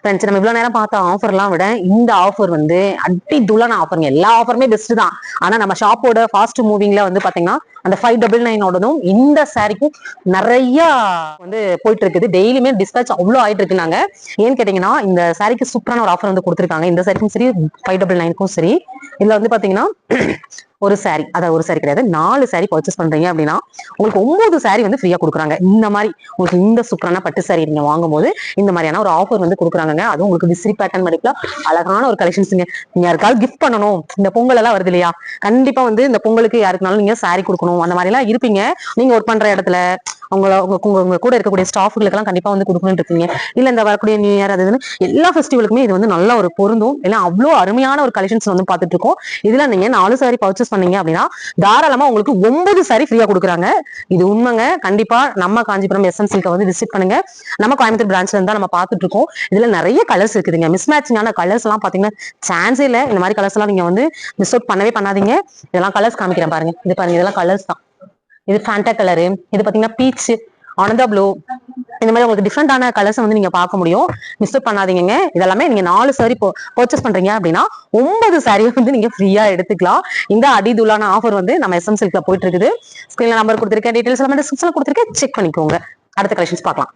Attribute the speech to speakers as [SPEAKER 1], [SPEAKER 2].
[SPEAKER 1] Friends, நம்ம இவ்வளவு நேரம் பார்த்த ஆஃபர்லாம் விட இந்த ஆஃபர் வந்து அடி துளான ஆஃபருங்க. எல்லா ஆஃபருமே பெஸ்ட் தான். ஆனா நம்ம ஷாப்போட ஃபாஸ்ட் மூவிங்ல வந்து பாத்தீங்கன்னா அந்த 599 இந்த சாரிக்கும் நிறைய வந்து போயிட்டு இருக்குது. டெய்லியுமே டிஸ்பேச் அவ்வளவு ஆயிட்டு இருக்கு. நாங்க ஏன்னு கேட்டீங்கன்னா இந்த சாரிக்கு சூப்பரான ஒரு ஆஃபர் வந்து கொடுத்துருக்காங்க. இந்த சாரிக்கும் சரி 599க்கும் சரி. இதுல வந்து பாத்தீங்கன்னா ஒரு சாரி, அதாவது ஒரு சாரி கிடையாது, 4 சாரி பர்ச்சேஸ் பண்றீங்க அப்படின்னா உங்களுக்கு 9 சாரி வந்து ஃப்ரீயா கொடுக்குறாங்க. இந்த மாதிரி உங்களுக்கு இந்த சூப்பரான பட்டு சாரி நீங்க வாங்கும் போது இந்த மாதிரியான ஒரு ஆஃபர் வந்து கொடுக்குறாங்க. அதுவும் உங்களுக்கு விசிறி பேட்டர்ன் மடிப்புல அழகான ஒரு கலெக்ஷன்ஸுங்க. நீங்க யாருக்காவது கிஃப்ட் பண்ணணும், இந்த பொங்கல் எல்லாம் வருது இல்லையா, கண்டிப்பா வந்து இந்த பொங்கலுக்கு யாருக்குனாலும் நீங்க சாரி கொடுக்கணும், அந்த மாதிரி எல்லாம் இருப்பீங்க. நீங்க ஒர்க் பண்ற இடத்துல உங்க கூட இருக்கக்கூடிய ஸ்டாஃப்களுக்கு எல்லாம் கண்டிப்பா வந்து கொடுக்கணும்னு இருக்கீங்க. இல்ல இந்த வரக்கூடிய நியூ இயர் அது எல்லா ஃபெஸ்டிவலுக்குமே இது வந்து நல்ல ஒரு பொருந்தும். ஏன்னா அவ்வளவு அருமையான ஒரு கலெக்ஷன்ஸ் வந்து பார்த்துட்டு இருக்கோம். இதுல நீங்க 4 சாரி பர்ச்சேஸ் பண்ணீங்க அப்படின்னா தாராளமா உங்களுக்கு 9 சாரி ஃப்ரீயா கொடுக்குறாங்க. இது உண்மைங்க. கண்டிப்பா நம்ம காஞ்சிபுரம் எஸ்எம் சில்க வந்து விசிட் பண்ணுங்க. நம்ம கோயம்புத்தூர் பிரான்ச்ல இருந்தா நம்ம பார்த்துட்டு இருக்கோம். இதுல நிறைய கலர்ஸ் இருக்குதுங்க. மிஸ் மேட்சிங்கான கலர்ஸ் எல்லாம் பாத்தீங்கன்னா சான்ஸே இல்ல. இந்த மாதிரி கலர்ஸ் எல்லாம் நீங்க வந்து மிஸ் அவுட் பண்ணவே பண்ணாதீங்க. இதெல்லாம் கலர்ஸ் காமிக்கிறேன் பாருங்க. இது பாருங்க, இதெல்லாம் கலர்ஸ் தான். இது ஃபேண்டா கலரு, இது பாத்தீங்கன்னா பீச், ஆனந்தா ப்ளூ, இந்த மாதிரி உங்களுக்கு டிஃப்ரெண்டான கலர்ஸ் வந்து நீங்க பார்க்க முடியும். மிஸ் அவுட் பண்ணாதீங்க. இதெல்லாமே நீங்க 4 சாரி பர்ச்சேஸ் பண்றீங்க அப்படின்னா 9 சாரி வந்து நீங்க ஃப்ரீயா எடுத்துக்கலாம். இந்த அடிதுளான ஆஃபர் வந்து நம்ம எஸ்எம் சில்க்ல போயிட்டு இருக்குது. ஸ்கிரீன்ல நம்பர் கொடுத்துருக்கேன், டீடைல்ஸ் எல்லாமே டிஸ்கிரிப்ஷன்ல கொடுத்துருக்கேன், செக் பண்ணிக்கோங்க. அடுத்த கலெக்ஷன்ஸ் பார்க்கலாம்.